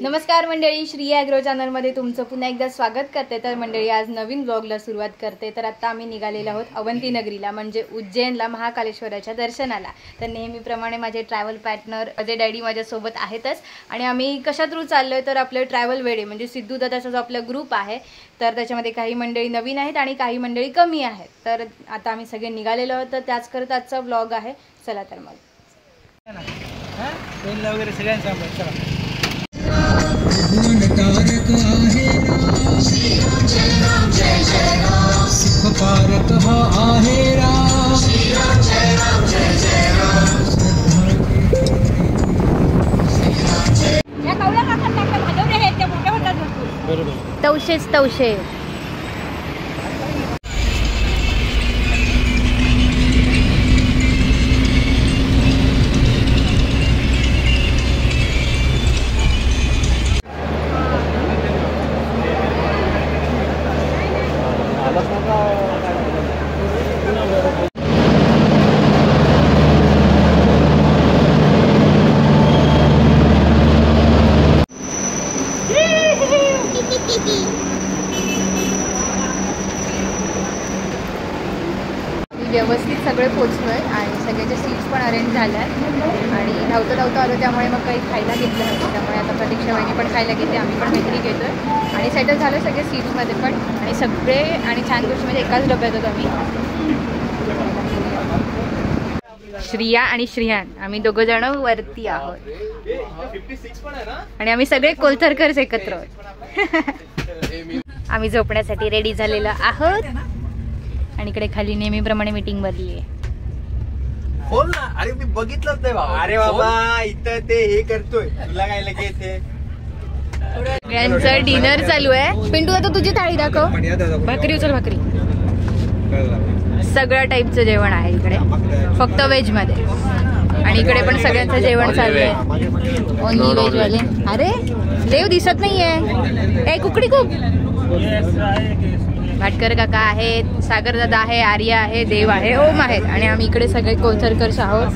नमस्कार मंडळी, श्री ॲग्रो चॅनलमध्ये तुमचं पुन्हा एकदा स्वागत करते। तर मंडळी, आज नवीन ब्लॉगला सुरुवात करते। तर आता आम्ही निघालेलो आहोत अवंती नगरीला, म्हणजे उज्जैनला, महाकालेश्वराच्या दर्शनाला। तर नेहमीप्रमाणे माझे ट्रॅव्हल पार्टनर अजय डॅडी माझ्यासोबत आहेतच। आणि आम्ही कशा थ्रू चाललोय तर आपले ट्रॅव्हल वेडे म्हणजे सिद्धू दादाचा जो आपला ग्रुप आहे, तर त्याच्यामध्ये काही मंडळी नवीन आहेत आणि काही मंडळी कमी आहेत। तर आता आम्ही सगळे निघालेलो आहोत, तर त्याच करता आजचा ब्लॉग आहे। चला तर मग वगैरे सगळ्यांचा चला। कारक आहे राम, श्री राम जय राम जय जय राम। सुख पारक हा आहे राम, श्री राम जय राम जय जय राम। या कवळ्या काकांना भाजवले आहेत त्या मोठ्या होतात भरपूर। बरोबर, तवशेच तवशे। व्यवस्थित सगळे पोचलोय आणि सगळ्याच्या सीट्स पण अरेंज झाल्या आणि धावतं आलो, त्यामुळे मग काही खायला घेतलं नव्हतं। त्यामुळे आता प्रतीक्षा वहिनी पण खायला घेते, आम्ही पण काहीतरी घेतोय आणि सेटल झालं सगळे सीट्समध्ये पण। आणि सगळे आणि छान गोष्टी म्हणजे एकाच डब्यात होतो आम्ही, श्रिया आणि श्रियान, आम्ही दोघं जण वरती आहोत आणि आम्ही सगळे कोलथरकर्स एकत्र आहोत। आम्ही झोपण्यासाठी रेडी झालेलो आहोत आणि इकडे खाली नेहमीप्रमाणे मीटिंग भरली आहे। बोल ना। अरे मी बघितलंच नाही बाबा। अरे बाबा इथं ते हे करतोय, तुला काय लगेच ते यांचं डिनर चालू आहे। पिंटू आता तुझी थाळी दाखव, भाकरी उचल, भाकरी। सगळ्या टाईपचं जेवण आहे इकडे, फक्त व्हेज मध्ये। आणि इकडे पण सगळ्यांचं जेवण चालू आहे, ओनली व्हेज वाले। अरे देव दिसत नाहीये, ए कुकडी खूप। भाटकर काका आहेत, सागर दादा आहे, आर्या आहे, देव आहे, ओम आहेत आणि आम्ही इकडे सगळे कोलथरकर्स आहोत।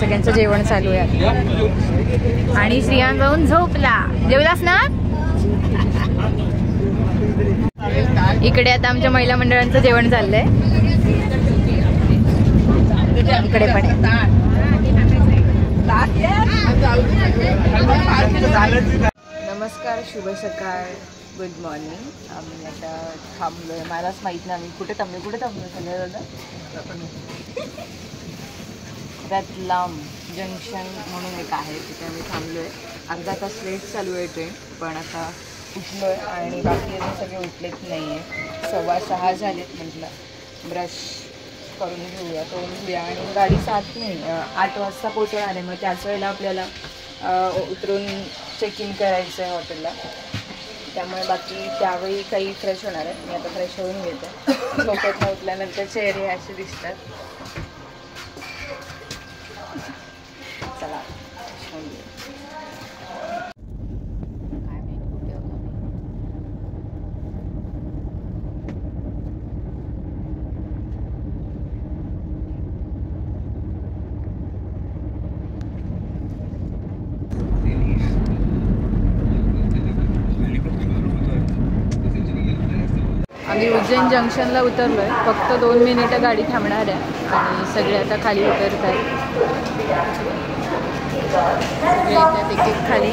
सगळ्यांचं जेवण चालू आहे आणि श्रियान जाऊन झोपला। जेवलास ना? इकडे आता आमच्या महिला मंडळांचं जेवण चाललंय, इकडे पण। नमस्कार, शुभ सकाळ, गुड मॉर्निंग। आम्ही आता थांबलोय, मलाच माहित नाही आम्ही कुठे थांबलोय सगळे दादा। रतलाम जंक्शन म्हणून एक आहे, तिथे आम्ही थांबलोय। अर्धा तास लेट चालू आहे ट्रेन, पण आता उठलोय आणि बाकी अजून सगळे उठलेच नाही आहे। 6:15 झालेत, म्हटलं ब्रश करून घेऊया, तोंड घेऊया आणि गाडी 8 वाजता पोहोचणार आहे। मग त्याच वेळेला आपल्याला उतरून चेक इन करायचं आहे हॉटेलला, त्यामुळे बाकी त्यावेळी काही फ्रेश होणार आहे। मी आता फ्रेश होऊन घेते, झोपेतनं उठल्यानंतर चेहरे असे दिसतात। चला आम्ही उज्जैन जंक्शनला उतरलोय, फक्त 2 मिनिटं गाडी थांबणार आहे आणि सगळे आता खाली उतरत आहेत। एक खाली।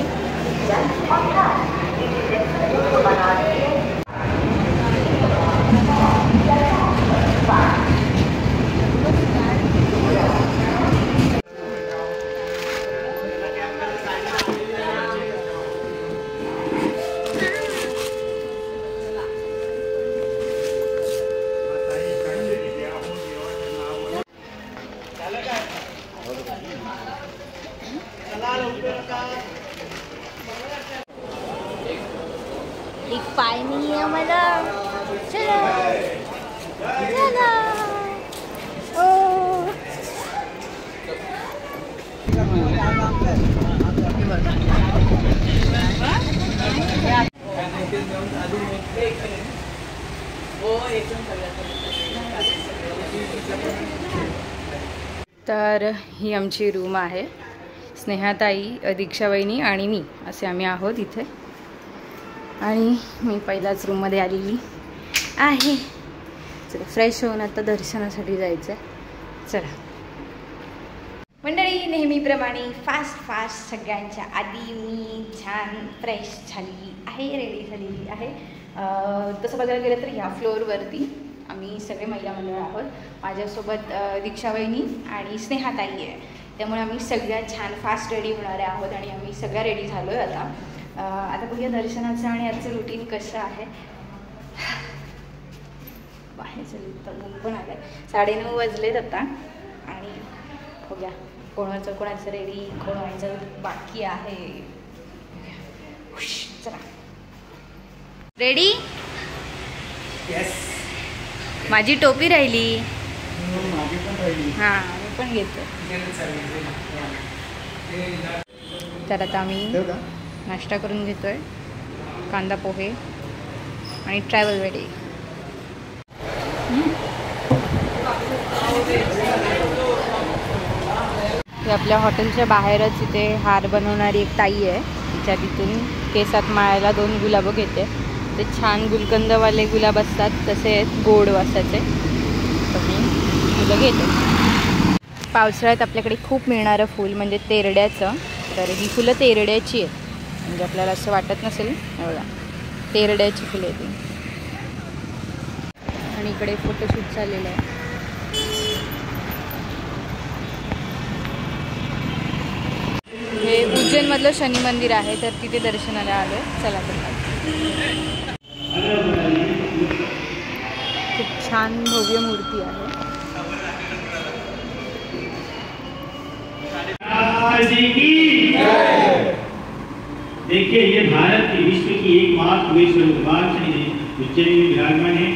एक पाय नाही आहे मला। चला चला, ओ तर ही आमची रूम आहे। स्नेहाताई, दीक्षावहिनी आणि मी असे आम्ही आहोत इथे. आणि मी पहिल्याच रूममध्ये आलेली आहे. चला फ्रेश होऊन आता दर्शनासाठी जायचं आहे. चला मंडळी, नेहमीप्रमाणे फास्ट सगळ्यांच्या आधी मी छान फ्रेश झाली आहे, रेडी झालेली आहे. तसं बघायला गेलं तर ह्या फ्लोअरवरती आम्ही सगळे महिला मंडळ आहोत. माझ्यासोबत दीक्षावहिनी आणि स्नेहाताई आहे. त्यामुळे आम्ही सगळ्या छान फास्ट रेडी होणाऱ्या आहोत आणि आम्ही सगळ्या रेडी झालो आहे आता. आता बघूया दर्शनाचं आणि आजचं रुटीन कसं आहे. बाहेर चल तर ऊन पण आलं आहे. 9:30 वाजलेत आता. आणि बघूया कोणाचं रेडी, कोण व्हायचं बाकी आहे. चला रेडी. माझी टोपी राहिली. हां मी पण घेतो. तर आता आम्ही नाश्ता करून घेतोय. कांदा पोहे आणि ट्रॅव्हल रेडी. आपल्या हॉटेलच्या बाहेरच इथे हार बनवणारी एक ताई आहे. तिच्या तिथून केसात माळायला 2 गुलाबं घेते. ते छान गुलकंदवाले गुलाब असतात, तसे आहेत गोड वासाचे. फुलं घेते. पावसाळ्यात आपल्याकडे खूप मिळणारं फूल म्हणजे तेरड्याचं. तर ही फुलं तेरड्याची आहेत, म्हणजे आपल्याला असं वाटत नसेल एवढा. तेरड्याची फुलं आहेत. आणि इकडे फोटोशूट चाललेलं आहे. हे उज्जैनमधलं शनी मंदिर आहे, तर तिथे दर्शनाला आलो आहे. चला तर खूप छान भव्य मूर्ती आहे. देखिए ये भारत की विश्व की एकमात्र भगवान शनिदेव उज्जैन में विराजमान है,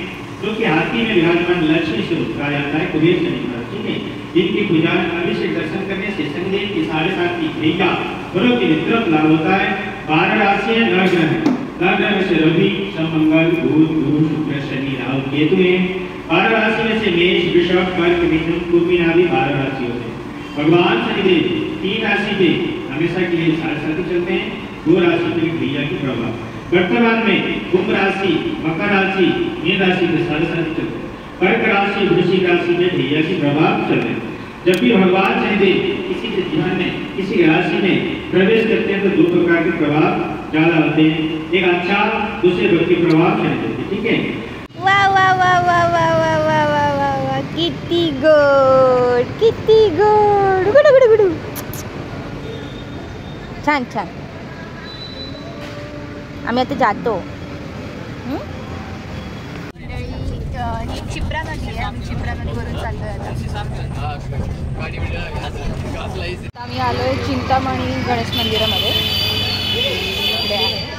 जो कि हाथी में विराजमान लक्ष्मी स्वरूप कहा जाता है कुबेर शनिदेव. ठीक है, इनकी पूजा अभिषेक दर्शन करने से शनिदेव की 7.5 की क्रिया गुरु की निद्रक लाभ होता है. 12 राशि है, 9 ग्रह है. 9 ग्रह में से रवि, मंगल, बुध, गुरु, शुक्र, शनि, राहु, केतु है. 12 राशि में से मेष, वृषभ, कर्क, मिथुन, कुंभ आदि 12 राशि होते हैं. भगवान शनिदेव 3 राशि पे हमेशा के लिए 7 चलते हैं. 2 राशि पे क्रिया की प्रभाव. वर्तमान में कुंभ राशि, मकर राशि, मीन राशि पे 7 चलते हैं. कर्क राशि, वृश्चिक राशि पे क्रिया की प्रभाव चल रहे हैं. जब भी भगवान शनिदेव किसी के जीवन में, किसी राशि में प्रवेश करते हैं तो 2 प्रकार के प्रभाव ज्यादा होते हैं. एक अच्छा, दूसरे वर्ग के प्रभाव शनिदेव. ठीक है. वाह वाह वाह वाह वाह वाह वाह वाह वाह वाह, किती गोड, किती गोड. गुडू गुडू गुडू. छान छान. आम्ही आता जातो. ही चिपरा नदी आहे. आम्ही चिपरा नदीवरून चाललोय आता. आम्ही आलोय चिंतामणी गणेश मंदिरामध्ये. इकडे आहे.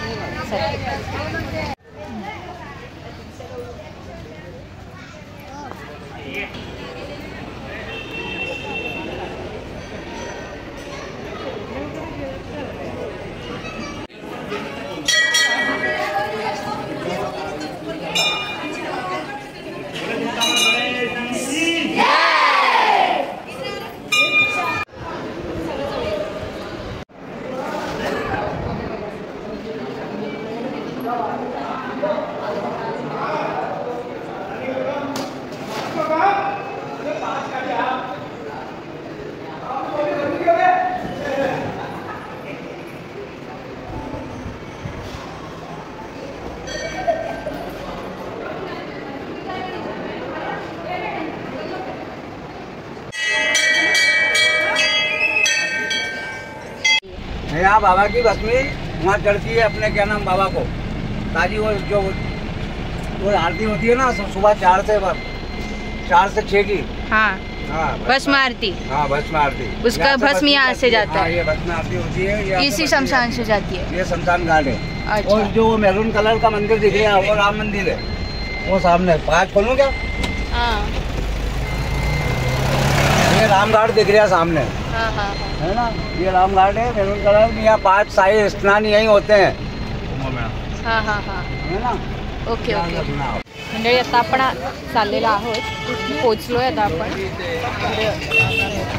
यहाँ बाबा की भस्मी वहाँ चढ़ती है अपने क्या नाम बाबा को ताजी. वो आरती होती है ना सुबह 4 से 6 की. हाँ हाँ भस्म आरती. हाँ भस्म आरती. उसका भस्म यहाँ से जाता है. ये भस्म आरती होती है. ये इसी शमशान से जाती है. ये शमशान घाट है. अच्छा. और जो मैरून कलर का मंदिर दिख रहा है वो राम मंदिर है. वो सामने 5 खोलूं क्या? हाँ ये राम घाट दिख रहा है सामने. हाँ हाँ है ना, ये राम घाट है मैरून कलर. यहाँ 5 शाही स्नान यही होते हैं. हाँ हाँ हाँ. है ना. Okay okay. मंडळी आता आपण चाललेलो आहोत. पोचलोय आता आपण.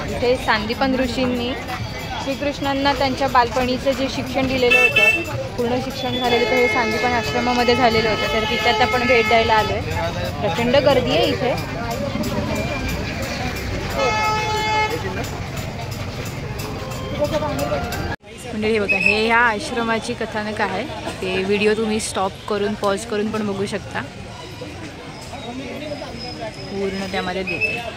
इथे सांदीपन ऋषींनी श्रीकृष्णांना त्यांच्या बालपणीचं जे शिक्षण दिलेलं होतं, पूर्ण शिक्षण झालेलं तर हे सांदीपण आश्रमामध्ये झालेलं होतं. तर तिथे आपण भेट द्यायला आलो आहे. प्रचंड गर्दी आहे इथे. म्हणजे हे बघा, हे ह्या आश्रमाची कथानक आहे. ते व्हिडिओ तुम्ही स्टॉप करून पॉज करून पण बघू शकता. पूर्ण त्यामध्ये देते.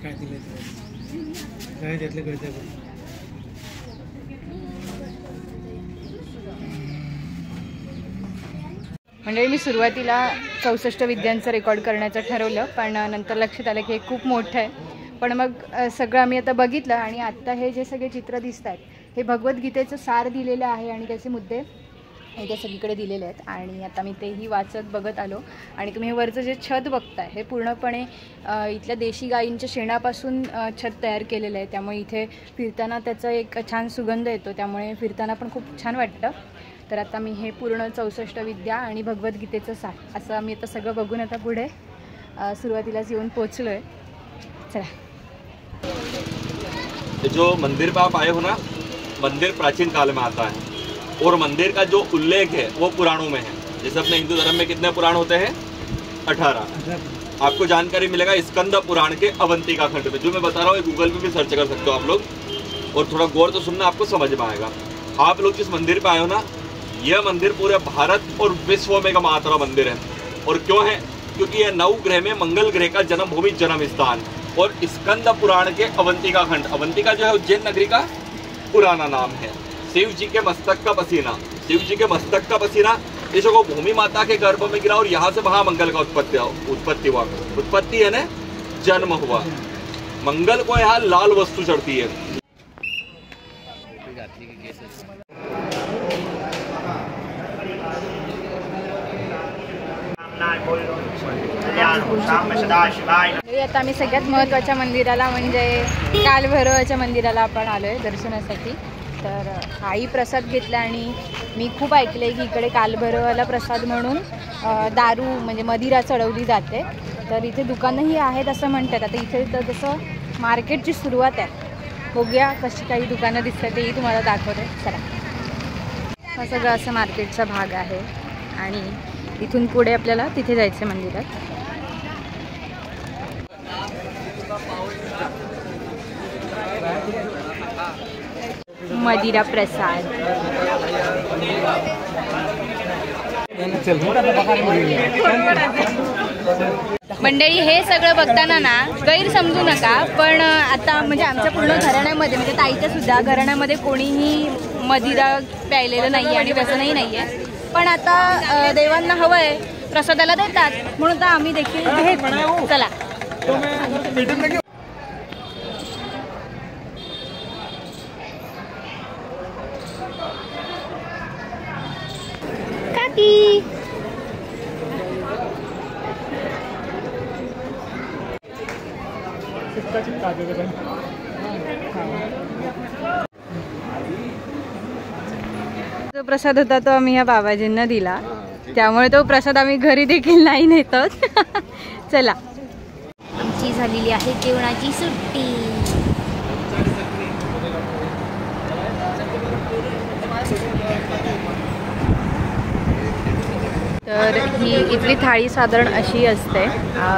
काय दिलं काय त्यातलं कळतं पण म्हणजे मी सुरुवातीला 64 विद्यांचं रेकॉर्ड करायचं ठरवलं, पण नंतर लक्षात आलं की हे खूप मोठं आहे. पण मग सगळं आम्ही आता बघितलं आणि आत्ता हे जे सगळे चित्र दिसत आहेत हे भगवद्गीतेचं सार दिलेलं आहे आणि त्याचे मुद्दे इथे सगळीकडे दिलेले आहेत. आणि आता मी तेही वाचत बघत आलो. आणि तुम्ही हे वरचं जे छत बघताय हे पूर्णपणे इथल्या देशी गायींच्या शेणापासून छत तयार केलेलं आहे. त्यामुळे इथे फिरताना त्याचा एक छान सुगंध येतो, त्यामुळे फिरताना पण खूप छान वाटतं. तर आता मी हे पूर्ण 64 विद्या आणि भगवद्गीतेचं सार असं आम्ही आता सगळं बघून आता पुढे सुरुवातीलाच येऊन पोचलो आहे. चला. जो मंदिर पर आप आए हो ना, मंदिर प्राचीन काल में आता है और मंदिर का जो उल्लेख है वो पुराणों में है. जैसे अपने हिंदू धर्म में कितने पुराण होते हैं? 18. आपको जानकारी मिलेगा स्कंद पुराण के अवंतिका खंड में. जो मैं बता रहा हूँ गूगल पे भी सर्च कर सकते हो आप लोग, और थोड़ा गौर तो सुनना, आपको समझ में आएगा. आप लोग जिस मंदिर पे आए हो ना, यह मंदिर पूरे भारत और विश्व में का मात्रा मंदिर है. और क्यों है? क्योंकि यह नवग्रह में मंगल ग्रह का जन्मभूमि जन्म स्थान और स्कंद पुराण के अवंतिका खंड. अवंतिका जो है उज्जैन नगरी का पुराना नाम है. शिव जी के मस्तक का पसीना, शिव जी के मस्तक का पसीना ईश्वर को भूमि माता के गर्भ में गिरा और यहाँ से महामंगल का उत्पत्ति हुआ. उत्पत्ति है ना, जन्म हुआ. मंगल को यहाँ लाल वस्तु चढ़ती है. आता आम्ही सगळ्यात महत्त्वाच्या मंदिराला म्हणजे कालभैरवाच्या मंदिराला आपण आलो आहे दर्शनासाठी. तर हाही प्रसाद घेतला आणि मी खूप ऐकलं आहे की इकडे कालभैरवाला प्रसाद म्हणून दारू म्हणजे मदिरा चढवली जाते. तर इथे दुकानंही आहेत असं म्हणतात. आता इथे तर जसं मार्केटची सुरुवात आहे. बघूया कशी काही दुकानं दिसतात तेही तुम्हाला दाखवते. चला. हा सगळं असं मार्केटचा भाग आहे आणि इथून पुढे आपल्याला तिथे जायचं मंदिरात. मदिरा प्रसाद. मंडळी हे सगळं बघताना ना गैर समजू नका, पण आता म्हणजे आमच्या पूर्ण घराण्यामध्ये म्हणजे ताईच्या सुद्धा घराण्यामध्ये कोणीही मदिरा प्यायलेलं नाही आहे आणि व्यसनही नाही आहे. पण आता देवांना हवं आहे, प्रसादाला देतात म्हणून तर आम्ही देखील घेतो. चला. जो प्रसाद होता तो आम्ही ह्या बाबाजींना दिला, त्यामुळे तो प्रसाद आम्ही घरी देखील नाही नेतो. चला, आमची झालेली आहे जेवणाची सुट्टी. तर ही इथली थाळी साधारण अशी असते.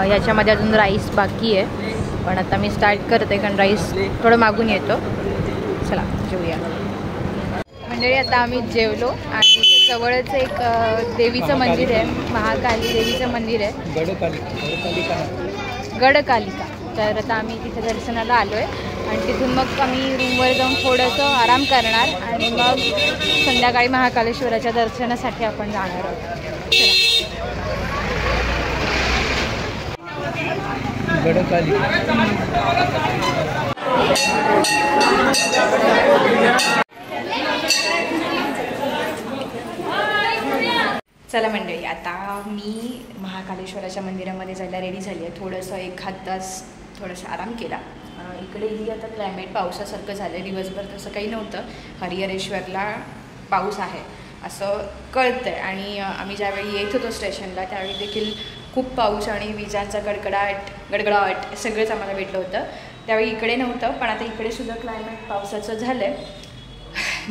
याच्यामध्ये अजून राईस बाकी आहे, पण आता मी स्टार्ट करते कारण राईस थोडं मागून येतो. चला जेवूया मंडळी. आता आम्ही जेवलो आणि इथे जवळच एक देवीचं मंदिर आहे, महाकाली देवीचं मंदिर आहे, गडकालिका. तर आता आम्ही तिथे दर्शनाला आलो आहे आणि तिथून मग आम्ही रूमवर जाऊन थोडंसं आराम करणार आणि मग संध्याकाळी महाकालेश्वराच्या दर्शनासाठी आपण जाणार आहोत. चला मंडळी, आता मी महाकालेश्वराच्या मंदिरामध्ये जायला रेडी झाली आहे. थोडंसं एखाद तास थोडासा आराम केला. इकडेही आता क्लायमेट पावसासारखं झालं आहे. दिवसभर तसं काही नव्हतं. हरिहरेश्वरला पाऊस आहे असं कळतं आहे आणि आम्ही ज्यावेळी येत होतो स्टेशनला त्यावेळी देखील खूप पाऊस आणि विजांचा गडगडाट सगळंच आम्हाला भेटलं होतं. त्यावेळी इकडे नव्हतं, पण आता इकडे सुद्धा क्लायमेट पावसाचं झालं आहे.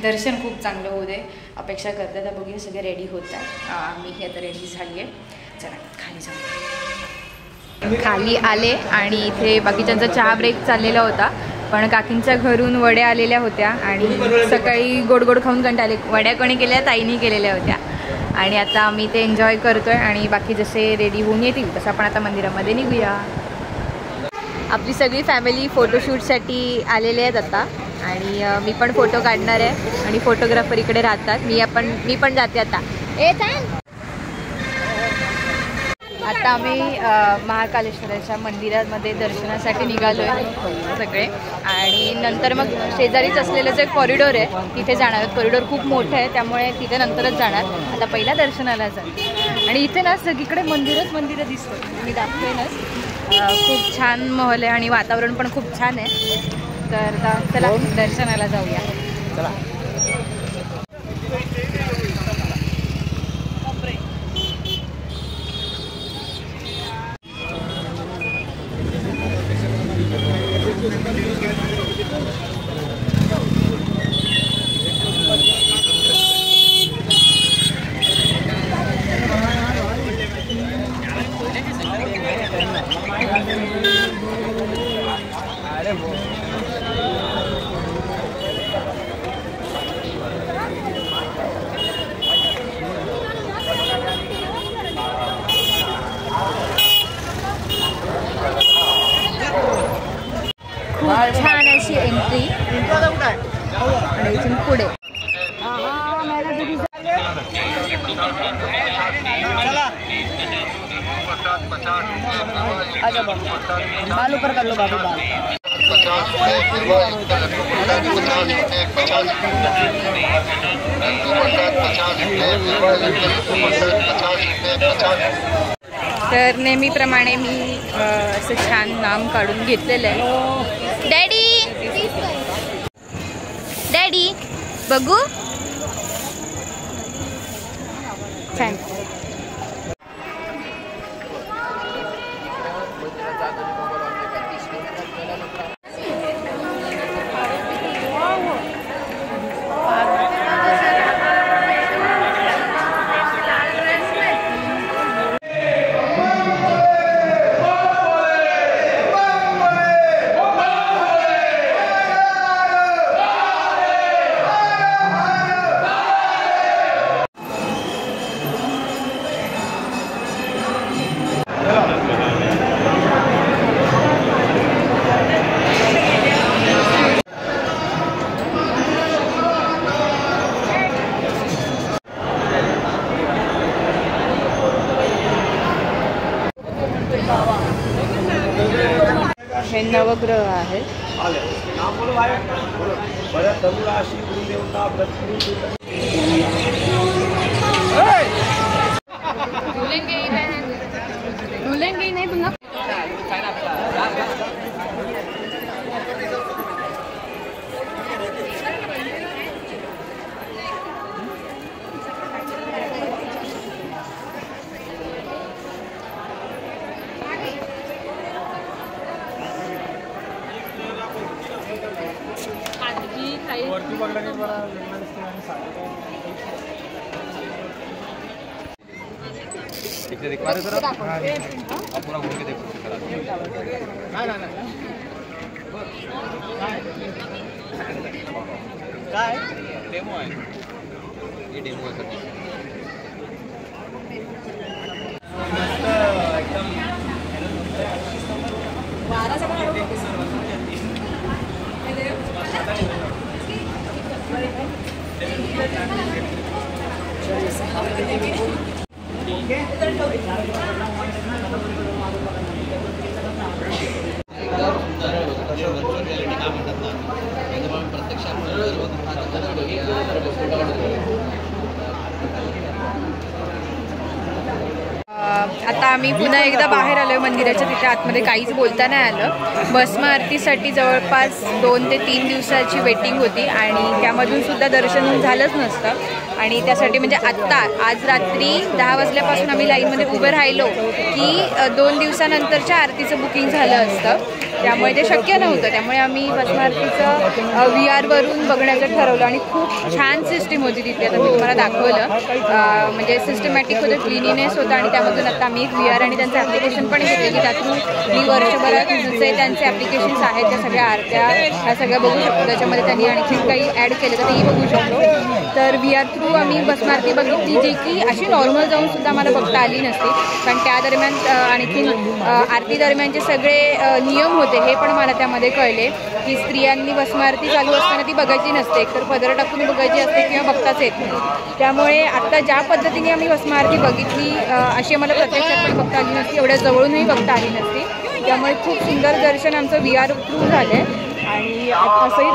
दर्शन खूप चांगलं होऊ दे अपेक्षा करते. आता बघूया, सगळे रेडी होत आहे. मीही आता रेडी झाली आहे. चला खाली जाऊ. खाली आले आणि इथे बाकीच्यांचा चहा ब्रेक चाललेला होता, पण काकींच्या घरून वड्या आलेल्या होत्या आणि सकाळी गोड गोड खाऊन कंटाळले. वड्या कोणी केल्या, ताईनी केलेल्या होत्या आणि आता आम्ही ते एन्जॉय करतोय आणि बाकी जसे रेडी होऊन येतील तसं आपण आता मंदिरामध्ये निघूया. आपली सगळी फॅमिली फोटोशूटसाठी आलेले आहेत आता आणि मी पण फोटो काढणार आहे आणि फोटोग्राफर इकडे राहतात. मी पण जाते आता. आता आम्ही महाकालेश्वराच्या मंदिरामध्ये दर्शनासाठी निघालो आहे सगळे आणि नंतर मग शेजारीच असलेलं जे कॉरिडॉर आहे तिथे जाणार आहोत. कॉरिडॉर खूप मोठं आहे त्यामुळे तिथे नंतरच जाणार. आता पहिला दर्शनाला जाणार आणि इथे ना सगळीकडे मंदिरं दिसतात. मी दाखवते ना, खूप छान माहोल आहे आणि वातावरण पण खूप छान आहे. तर चला दर्शनाला जाऊया. चला. छान अशी एंट्री आणि इथून पुढे बाल ऊपर कर लो बाबू बाल. तर नेहमीप्रमाणे मी असं छान नाम काढून घेतलेलं आहे. डॅडी बघू छान. हे नवग्रह आहेत. धुलेंगे नहीं दूंगा. पूरा घूम के देखो काय डेमो आहे ये डेमो आहे आता आम्ही पुन्हा एकदा बाहेर आलो आहे मंदिराच्या तिथे आतमध्ये काहीच बोलता नाही आलं. भस्म आरतीसाठी जवळपास 2 ते 3 दिवसाची वेटिंग होती आणि त्यामधून सुद्धा दर्शन झालंच नसतं आणि त्यासाठी म्हणजे आत्ता आज रात्री 10 वाजल्यापासून आम्ही लाईनमध्ये उभे राहिलो की 2 दिवसानंतरच्या आरतीचं बुकिंग झालं असतं. त्यामुळे ते शक्य नव्हतं. त्यामुळे आम्ही भस्म आरतीचं VR वरून बघण्याचं ठरवलं आणि खूप छान सिस्टीम होती तिथे. आता मी तुम्हाला दाखवलं म्हणजे सिस्टमॅटिक होतं, क्लिनिनेस होतं आणि त्यामधून आता आम्ही एक VR आणि त्यांचं ॲप्लिकेशन पण घेतलं की त्यातून मी वर्षभरात जे त्यांचे ॲप्लिकेशन्स आहेत त्या सगळ्या आरत्या ह्या सगळ्या बघू शकतो. त्याच्यामध्ये त्यांनी आणखी काही ॲड केलं तर तेही बघू शकतो. तर VR थ्रू आम्ही भस्म आरती बघितली जी की अशी नॉर्मल जाऊन सुद्धा मला बघता आली नसती. कारण त्या दरम्यान आणखीन आरती दरम्यानचे सगळे नियम होते हे पण मला त्यामध्ये कळले की स्त्रियांनी भस्म आरती चालू असताना ती बघायची नसते, एकतर पदर टाकून बघायची असते किंवा बघताच येत नाही. त्यामुळे आत्ता ज्या पद्धतीने आम्ही भस्म आरती बघितली अशी आम्हाला प्रत्यक्षात पण बघता आली नसती, एवढ्या जवळूनही बघता आली नसती. त्यामुळे खूप सुंदर दर्शन आमचं VR थ्रू झालं आहे आणि असंही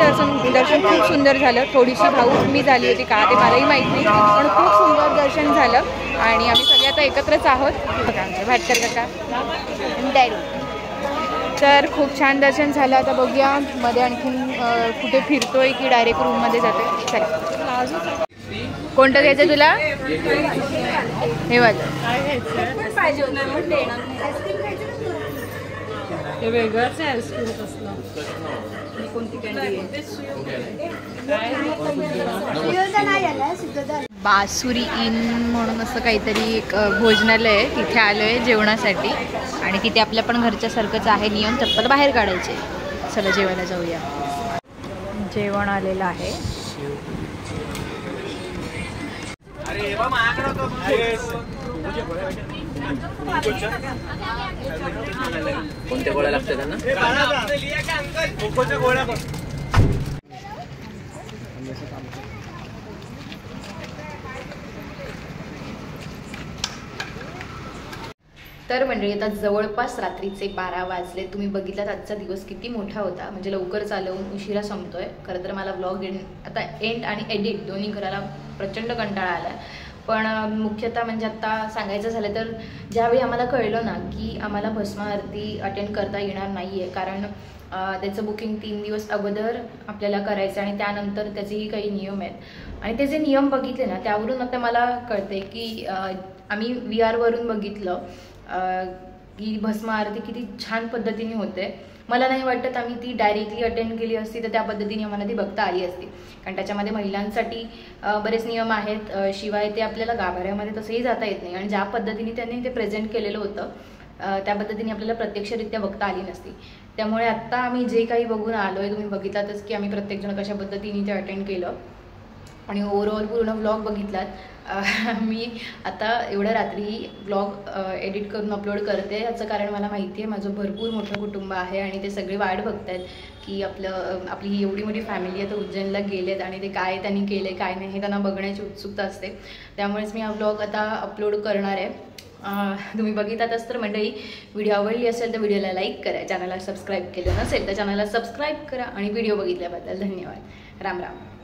दर्शन खूप सुंदर झालं. थोडीशी भावूक मी झाली होती का ते मलाही माहीत नाही, पण खूप सुंदर दर्शन झालं आणि आम्ही सगळे आता एकत्रच आहोत. आमचे भाटकर काका डॅडी. तर खूप छान दर्शन झालं. आता बघूया मध्ये आणखीन कुठे फिरतोय की डायरेक्ट रूममध्ये जातोय. चला कोणतं घ्यायचं तुला? हे वाजं हे वेगळंच आहे आईस्क्रीम कसलं. कोणती कॅन्डी बासुरी इन म्हणून असं काहीतरी एक भोजनालय आहे, तिथे आलो आहे जेवणासाठी आणि तिथे आपल्या पण घरच्यासारखंच आहे नियम, चप्पल बाहेर काढायचे. चला जेवायला जाऊया. जेवण आलेलं आहे. कोणत्या गोळ्या लागतात त्यांना? तर मंडळी आता जवळपास रात्रीचे 12 वाजले. तुम्ही बघितलात आजचा दिवस किती मोठा होता. म्हणजे लवकर चालवून उशिरा संपतोय. खरं तर मला व्लॉग आता एंड आणि एडिट दोन्ही करायला प्रचंड कंटाळा आला. पण मुख्यतः म्हणजे आता सांगायचं झालं तर ज्यावेळी आम्हाला कळलं ना की आम्हाला भस्म आरती अटेंड करता येणार नाही आहे, कारण त्याचं बुकिंग 3 दिवस अगोदर आपल्याला करायचं आणि त्यानंतर त्याचेही काही नियम आहेत आणि ते जे नियम बघितले ना त्यावरून आता मला कळते की आम्ही VR वरून बघितलं की भस्म आरती किती छान पद्धतीने होते. मला नाही वाटत आम्ही ती डायरेक्टली अटेंड केली असती तर त्या पद्धतीने आम्हाला ती बघता आली असती, कारण त्याच्यामध्ये महिलांसाठी बरेच नियम आहेत. शिवाय ते आपल्याला गाभाऱ्यामध्ये तसंही जाता येत नाही आणि ज्या पद्धतीने त्यांनी ते प्रेझेंट केलेलं होतं त्या पद्धतीने आपल्याला प्रत्यक्षरित्या बघता आली नसती. त्यामुळे आत्ता आम्ही जे काही बघून आलो आहे तुम्ही बघितलातच की आम्ही प्रत्येकजण कशा पद्धतीने ते अटेंड केलं आणि ओव्हरऑल पूर्ण व्लॉग बघितलात. मी आता एवढ्या रात्री व्लॉग एडिट करून अपलोड करते याचं कारण मला माहिती आहे माझं भरपूर मोठं कुटुंब आहे आणि ते सगळे वाट बघत आहेत की आपली ही एवढी मोठी फॅमिली आता उज्जैनला गेलेत आणि ते काय त्यांनी केलं आहे काय नाही हे त्यांना बघण्याची उत्सुकता असते. त्यामुळेच मी हा व्लॉग आता अपलोड करणार आहे. तुम्ही बघितलातच तर मंडळी व्हिडिओ आवडली असेल तर व्हिडिओला लाईक करा, चॅनलला सबस्क्राईब केलं नसेल तर चॅनलला सबस्क्राईब करा आणि व्हिडिओ बघितल्याबद्दल धन्यवाद. राम राम.